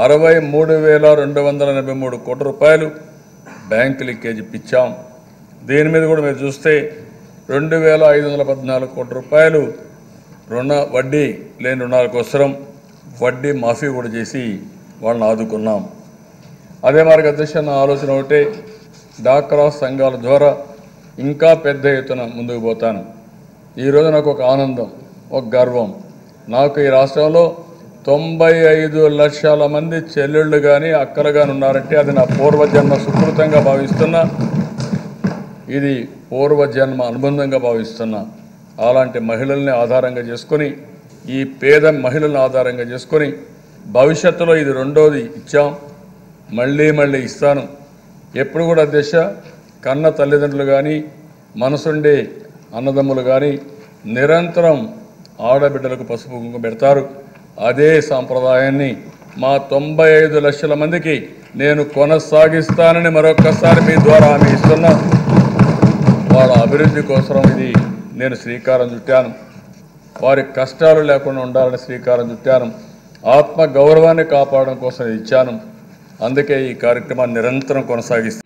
63,283 కోట్ల రూపాయలు bank leakage ఇప్పించాం. దీని మీద కూడా మీరు చూస్తే 2,514 కోట్ల రూపాయలు వడ్డీ లేని రుణాల కోసం వడ్డీ మాఫీ కూడా చేసి వాళ్ళని ఆదుకున్నాం. అదే మార్గ అధ్యక్ష నా ఆలోచన ఒకటే, డాక్రా సంఘాల ద్వారా ఇంకా పెద్ద ఎత్తున ముందుకు పోతాను. ఈరోజు నాకు ఒక ఆనందం, ఒక గర్వం. నాకు ఈ రాష్ట్రంలో 95 లక్షల మంది చెల్లెళ్ళు కానీ అక్కలు కానీ ఉన్నారంటే అది నా పూర్వజన్మ సుకృతంగా భావిస్తున్నా, ఇది పూర్వజన్మ అనుబంధంగా భావిస్తున్నా. అలాంటి మహిళల్ని ఆధారంగా చేసుకొని, ఈ పేద మహిళలను ఆధారంగా చేసుకొని భవిష్యత్తులో ఇది రెండోది ఇచ్చాం, మళ్ళీ ఇస్తాను. ఎప్పుడు కూడా అధ్యక్ష కన్న తల్లిదండ్రులు కానీ మనసుండే అన్నదమ్ములు కానీ నిరంతరం ఆడబిడ్డలకు పసుపు కుంకుమ పెడతారు. అదే సాంప్రదాయాన్ని మా 95 లక్షల మందికి నేను కొనసాగిస్తానని మరొక్కసారి మీ ద్వారా హామీ ఇస్తున్నా. వాళ్ళ అభివృద్ధి కోసం ఇది నేను శ్రీకారం చుట్టాను. వారి కష్టాలు లేకుండా ఉండాలని శ్రీకారం చుట్టాను. ఆత్మ గౌరవాన్ని కాపాడడం కోసం ఇచ్చాను. అందుకే ఈ కార్యక్రమాన్ని నిరంతరం కొనసాగిస్తాను.